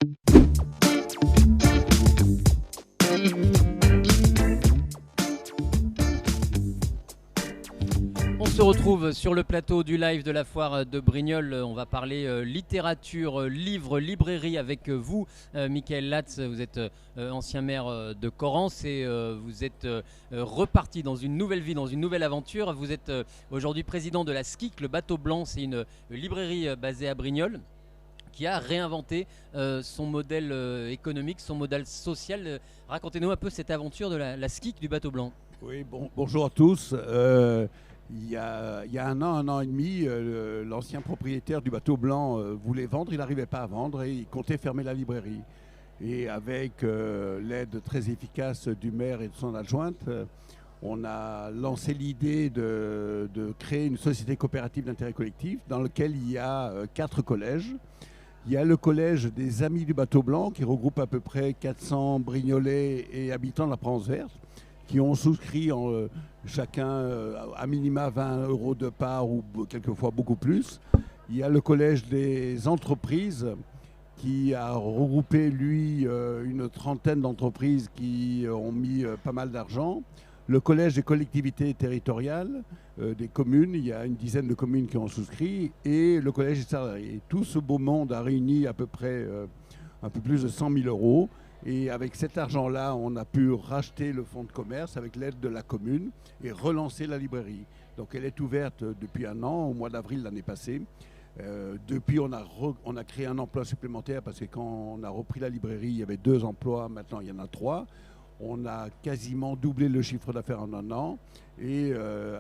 On se retrouve sur le plateau du live de la foire de Brignoles. On va parler littérature, livres, librairie avec vous, Michael Latz. Vous êtes ancien maire de Corrence et vous êtes reparti dans une nouvelle vie, dans une nouvelle aventure. Vous êtes aujourd'hui président de la SKIC, le Bateau Blanc. C'est une librairie basée à Brignoles qui a réinventé son modèle économique, son modèle social. Racontez-nous un peu cette aventure de la SKIC du Bateau Blanc. Oui, bonjour à tous. Il y a un an et demi, l'ancien propriétaire du Bateau Blanc voulait vendre, il n'arrivait pas à vendre et il comptait fermer la librairie. Et avec l'aide très efficace du maire et de son adjointe, on a lancé l'idée de créer une société coopérative d'intérêt collectif dans laquelle il y a 4 collèges. Il y a le collège des Amis du Bateau Blanc qui regroupe à peu près 400 Brignolais et habitants de la Provence verte, qui ont souscrit chacun à minima 20 € de part ou quelquefois beaucoup plus. Il y a le collège des entreprises qui a regroupé, lui, une trentaine d'entreprises qui ont mis pas mal d'argent. Le collège des collectivités territoriales, des communes, il y a une dizaine de communes qui ont souscrit, et le collège des salariés. Tout ce beau monde a réuni à peu près un peu plus de 100 000 €. Et avec cet argent-là, on a pu racheter le fonds de commerce avec l'aide de la commune et relancer la librairie. Donc elle est ouverte depuis un an, au mois d'avril l'année passée. Depuis, on a créé un emploi supplémentaire parce que quand on a repris la librairie, il y avait 2 emplois, maintenant il y en a 3. On a quasiment doublé le chiffre d'affaires en un an. Et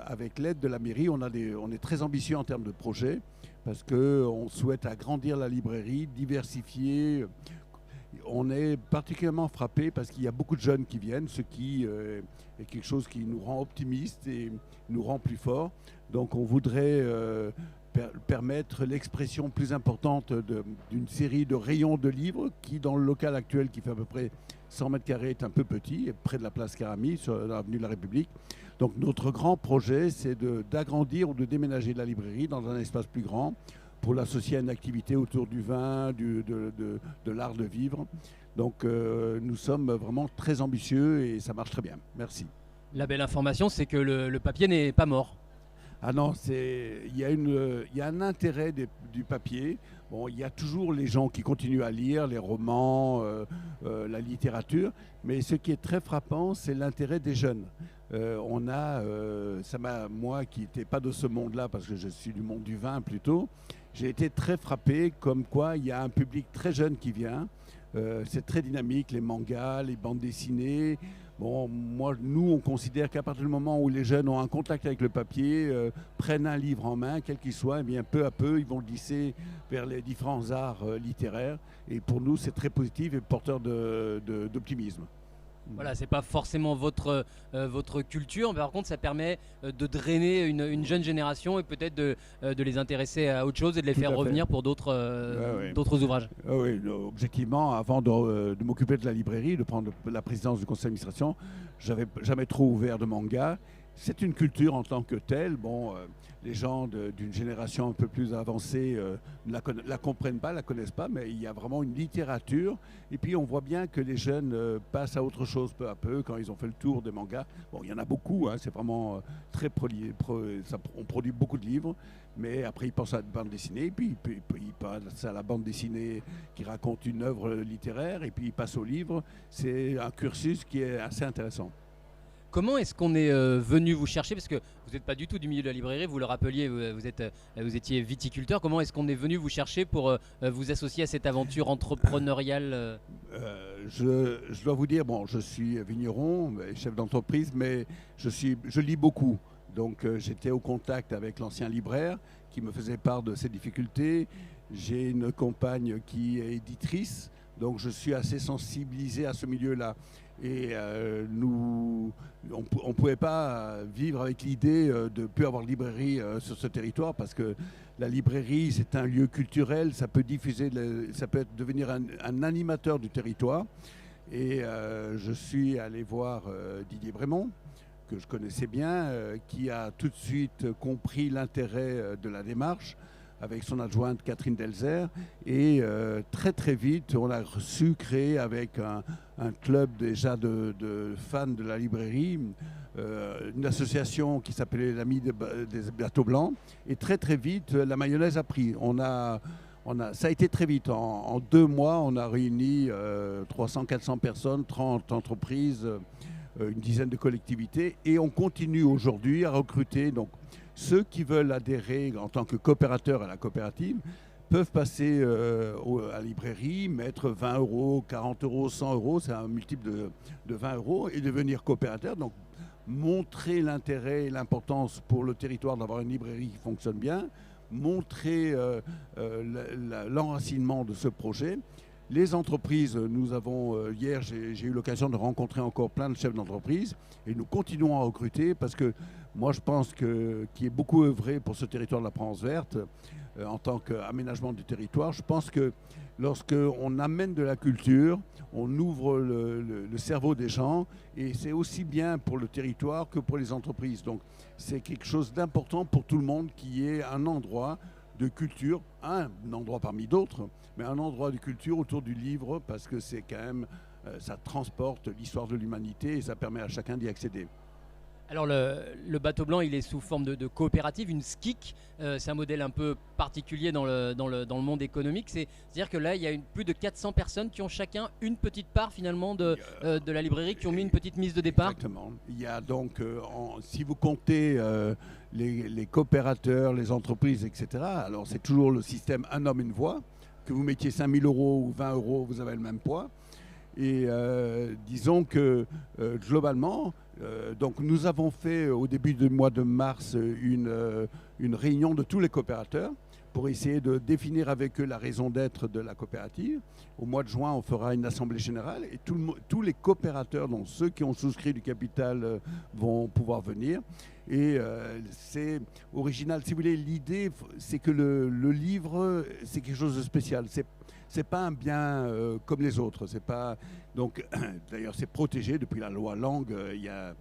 avec l'aide de la mairie, on est très ambitieux en termes de projet parce qu'on souhaite agrandir la librairie, diversifier. On est particulièrement frappé parce qu'il y a beaucoup de jeunes qui viennent, ce qui est quelque chose qui nous rend optimistes et nous rend plus forts. Donc on voudrait permettre l'expression plus importante d'une série de rayons de livres qui, dans le local actuel qui fait à peu près 100 mètres carrés, est un peu petit, près de la place Caramis, sur l'avenue de la République. Donc notre grand projet, c'est d'agrandir ou de déménager la librairie dans un espace plus grand, pour l'associer à une activité autour du vin, de l'art de vivre. Donc nous sommes vraiment très ambitieux et ça marche très bien. Merci. La belle information, c'est que le papier n'est pas mort. Ah non, il y a un intérêt du papier. Bon, il y a toujours les gens qui continuent à lire les romans, la littérature, mais ce qui est très frappant, c'est l'intérêt des jeunes. Moi qui n'étais pas de ce monde-là, parce que je suis du monde du vin plutôt, j'ai été très frappé comme quoi il y a un public très jeune qui vient. C'est très dynamique, les mangas, les bandes dessinées. Bon, nous, on considère qu'à partir du moment où les jeunes ont un contact avec le papier, prennent un livre en main, quel qu'il soit, eh bien, peu à peu, ils vont glisser vers les différents arts littéraires. Et pour nous, c'est très positif et porteur d'optimisme. Voilà, c'est pas forcément votre culture, mais par contre, ça permet de drainer une jeune génération et peut-être de les intéresser à autre chose et de les faire revenir pour d'autres ouvrages. Oui, objectivement, avant de m'occuper de la librairie, de prendre la présidence du conseil d'administration, j'avais jamais trop ouvert de manga. C'est une culture en tant que telle. Bon, les gens d'une génération un peu plus avancée ne la comprennent pas, la connaissent pas, mais il y a vraiment une littérature. Et puis on voit bien que les jeunes passent à autre chose peu à peu quand ils ont fait le tour des mangas. Bon, il y en a beaucoup, hein, c'est vraiment très on produit beaucoup de livres, mais après ils pensent à la bande dessinée, et puis ils passent à la bande dessinée qui raconte une œuvre littéraire, et puis ils passent au livre. C'est un cursus qui est assez intéressant. Comment est-ce qu'on est venu vous chercher? Parce que vous n'êtes pas du tout du milieu de la librairie, vous le rappeliez, vous étiez viticulteur. Comment est-ce qu'on est venu vous chercher pour vous associer à cette aventure entrepreneuriale? Je dois vous dire, bon, je suis vigneron, chef d'entreprise, mais je lis beaucoup. Donc j'étais au contact avec l'ancien libraire qui me faisait part de ses difficultés. J'ai une compagne qui est éditrice, donc je suis assez sensibilisé à ce milieu-là. Et on ne pouvait pas vivre avec l'idée de ne plus avoir de librairie sur ce territoire, parce que la librairie, c'est un lieu culturel, ça peut devenir un animateur du territoire. Et je suis allé voir Didier Brémond, que je connaissais bien, qui a tout de suite compris l'intérêt de la démarche. avec son adjointe Catherine Delzer. Et très très vite, on a su créer avec un club déjà de fans de la librairie, une association qui s'appelait l'Ami des Bateaux Blancs. Et très très vite, la mayonnaise a pris. Ça a été très vite. En 2 mois, on a réuni 300-400 personnes, 30 entreprises, une dizaine de collectivités. Et on continue aujourd'hui à recruter. Donc, ceux qui veulent adhérer en tant que coopérateurs à la coopérative peuvent passer à la librairie, mettre 20 euros, 40 euros, 100 euros, c'est un multiple de 20 euros, et devenir coopérateur. Donc, montrer l'intérêt et l'importance pour le territoire d'avoir une librairie qui fonctionne bien, montrer l'enracinement de ce projet. Les entreprises, nous avons, hier j'ai eu l'occasion de rencontrer encore plein de chefs d'entreprise et nous continuons à recruter parce que moi je pense qu'il est beaucoup œuvré pour ce territoire de la Provence verte en tant qu'aménagement du territoire. Je pense que lorsqu'on amène de la culture, on ouvre le cerveau des gens et c'est aussi bien pour le territoire que pour les entreprises. Donc c'est quelque chose d'important pour tout le monde qu'il y ait un endroit de culture, un endroit parmi d'autres, mais un endroit de culture autour du livre parce que c'est quand même, ça transporte l'histoire de l'humanité et ça permet à chacun d'y accéder. Alors le bateau blanc, il est sous forme de coopérative, une SKIC. C'est un modèle un peu particulier dans le monde économique. C'est-à-dire que là, il y a plus de 400 personnes qui ont chacun une petite part finalement de la librairie, qui ont mis une petite mise de départ. Exactement. Il y a donc, si vous comptez les coopérateurs, les entreprises, etc., alors c'est toujours le système un homme, une voix. Que vous mettiez 5 000 euros ou 20 euros, vous avez le même poids. Et disons que globalement, donc nous avons fait au début du mois de mars une réunion de tous les coopérateurs pour essayer de définir avec eux la raison d'être de la coopérative. Au mois de juin, on fera une assemblée générale et tous les coopérateurs, donc ceux qui ont souscrit du capital, vont pouvoir venir. Et c'est original. Si vous voulez, l'idée, c'est que le livre, c'est quelque chose de spécial. C'est pas un bien comme les autres. C'est pas donc d'ailleurs c'est protégé depuis la loi Langue. Il y a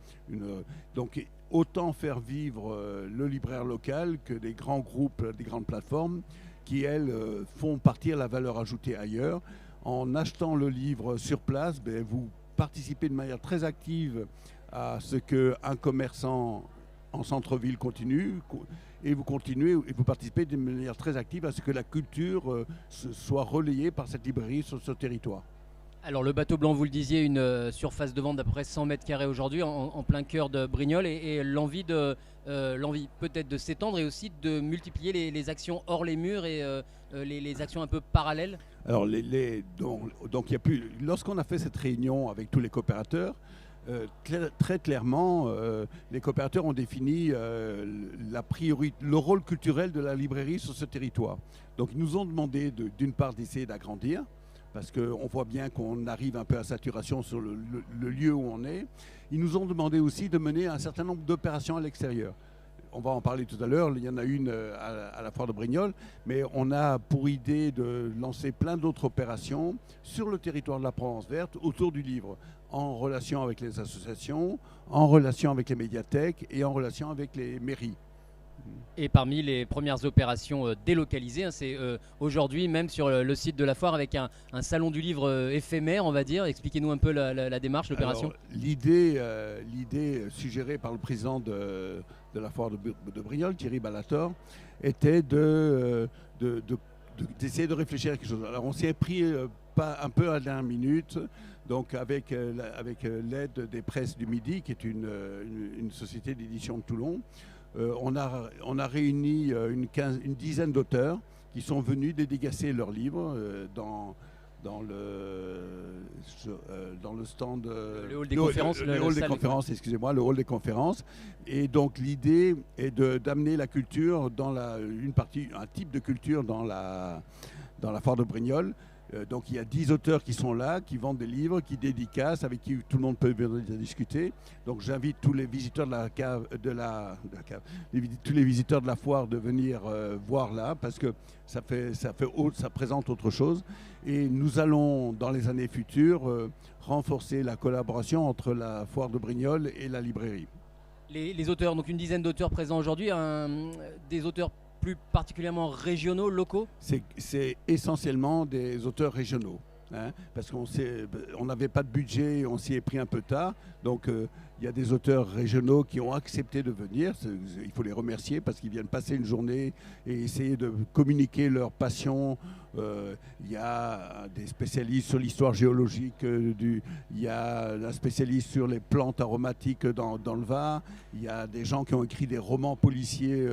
donc autant faire vivre le libraire local que des grands groupes, des grandes plateformes qui elles font partir la valeur ajoutée ailleurs. En achetant le livre sur place, vous participez de manière très active à ce qu'un commerçant en centre-ville continue, et vous continuez et vous participez de manière très active à ce que la culture soit relayée par cette librairie sur ce territoire. Alors le bateau blanc, vous le disiez, une surface de vente d'à peu près 100 mètres carrés aujourd'hui, en plein cœur de Brignoles, et l'envie peut-être de s'étendre et aussi de multiplier les actions hors les murs et les actions un peu parallèles. Alors donc il y a plus. Lorsqu'on a fait cette réunion avec tous les coopérateurs, très clairement, les coopérateurs ont défini la priorité, le rôle culturel de la librairie sur ce territoire. Donc ils nous ont demandé d'une part d'essayer d'agrandir, parce qu'on voit bien qu'on arrive un peu à saturation sur le lieu où on est. Ils nous ont demandé aussi de mener un certain nombre d'opérations à l'extérieur. On va en parler tout à l'heure, il y en a une à la foire de Brignoles, mais on a pour idée de lancer plein d'autres opérations sur le territoire de la Provence verte autour du livre, en relation avec les associations, en relation avec les médiathèques et en relation avec les mairies. Et parmi les premières opérations délocalisées, c'est aujourd'hui même sur le site de la foire avec un salon du livre éphémère, on va dire. Expliquez-nous un peu la démarche, l'opération. L'idée suggérée par le président de la foire de Brignoles, Thierry Ballator, était d'essayer de réfléchir à quelque chose. Alors on s'y est pris un peu à la dernière minute, donc avec l'aide des Presses du Midi, qui est une société d'édition de Toulon. On a réuni une dizaine d'auteurs qui sont venus dédicacer leurs livres dans le stand, le hall des conférences, le hall des conférences, excusez-moi, le hall des conférences. Et donc l'idée est d'amener la culture un type de culture dans la foire de Brignoles. Donc il y a 10 auteurs qui sont là, qui vendent des livres, qui dédicacent, avec qui tout le monde peut venir discuter. Donc j'invite tous les visiteurs tous les visiteurs de la foire de venir voir là, parce que ça présente autre chose. Et nous allons, dans les années futures, renforcer la collaboration entre la foire de Brignoles et la librairie. Les auteurs, donc une dizaine d'auteurs présents aujourd'hui, des auteurs plus particulièrement régionaux, locaux? C'est essentiellement des auteurs régionaux. Hein, parce qu'on n'avait pas de budget, on s'y est pris un peu tard. Donc il y a des auteurs régionaux qui ont accepté de venir. Il faut les remercier parce qu'ils viennent passer une journée et essayer de communiquer leur passion. Il y a des spécialistes sur l'histoire géologique, il y a un spécialiste sur les plantes aromatiques dans le Var. Il y a des gens qui ont écrit des romans policiers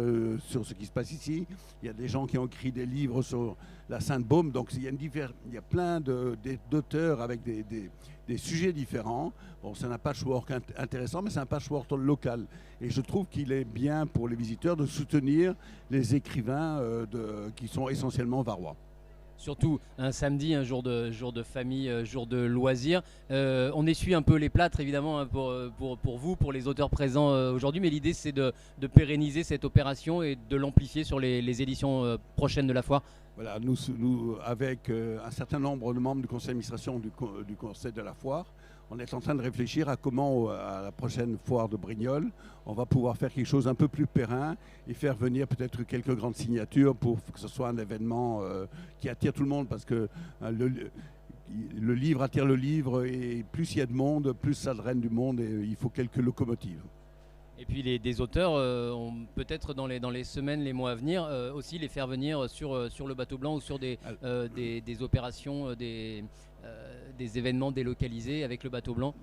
sur ce qui se passe ici. Il y a des gens qui ont écrit des livres sur la Sainte-Baume. Donc il y a plein d'auteurs avec des sujets différents. Bon, c'est un patchwork intéressant, mais c'est un patchwork local. Et je trouve qu'il est bien pour les visiteurs de soutenir les écrivains qui sont essentiellement varois. Surtout un samedi, un jour de famille, jour de loisirs. On essuie un peu les plâtres évidemment hein, pour vous, pour les auteurs présents aujourd'hui, mais l'idée c'est de pérenniser cette opération et de l'amplifier sur les éditions prochaines de la foire. Voilà, nous avec un certain nombre de membres du conseil d'administration du conseil de la foire, on est en train de réfléchir à comment, à la prochaine foire de Brignoles, on va pouvoir faire quelque chose un peu plus périn et faire venir peut-être quelques grandes signatures pour que ce soit un événement qui attire tout le monde, parce que le livre attire le livre et plus il y a de monde, plus ça draine du monde et il faut quelques locomotives. Et puis des auteurs, on peut-être dans les semaines, les mois à venir, aussi les faire venir sur le bateau blanc ou sur des opérations, des événements délocalisés avec le bateau blanc.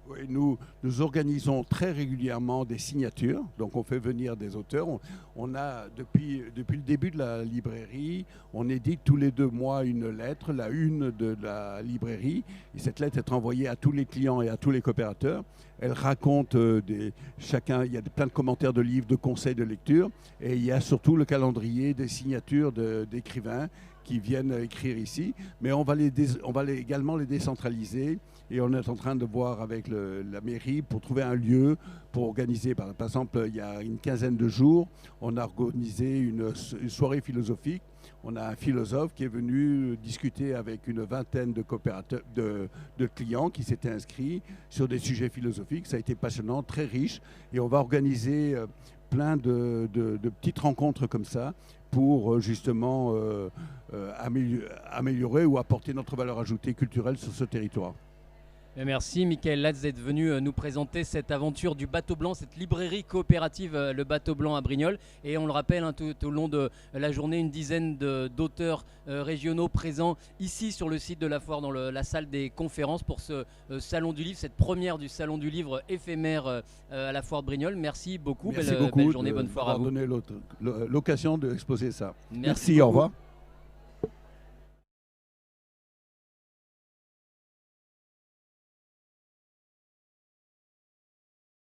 Oui, nous organisons très régulièrement des signatures, donc on fait venir des auteurs. On a depuis le début de la librairie, on édite tous les 2 mois une lettre, la une de la librairie, et cette lettre est envoyée à tous les clients et à tous les coopérateurs. Elle raconte il y a plein de commentaires de livres, de conseils de lecture, et il y a surtout le calendrier des signatures d'écrivains qui viennent écrire ici, mais on va également les décentraliser et on est en train de voir avec la mairie pour trouver un lieu pour organiser. Par exemple, il y a une quinzaine de jours, on a organisé une soirée philosophique. On a un philosophe qui est venu discuter avec une vingtaine de coopérateurs, de clients qui s'étaient inscrits sur des sujets philosophiques. Ça a été passionnant, très riche, et on va organiser plein de petites rencontres comme ça pour justement améliorer ou apporter notre valeur ajoutée culturelle sur ce territoire. Merci Michael Latz d'être venu nous présenter cette aventure du Bateau Blanc, cette librairie coopérative Le Bateau Blanc à Brignoles. Et on le rappelle, hein, tout au long de la journée, une dizaine d'auteurs régionaux présents ici sur le site de la foire dans la salle des conférences pour ce Salon du Livre, cette première du Salon du Livre éphémère à la foire de Brignoles. Merci beaucoup, Merci beaucoup belle journée, bonne foire à vous. Merci beaucoup d'avoir donné l'occasion d'exposer ça. Merci, au revoir.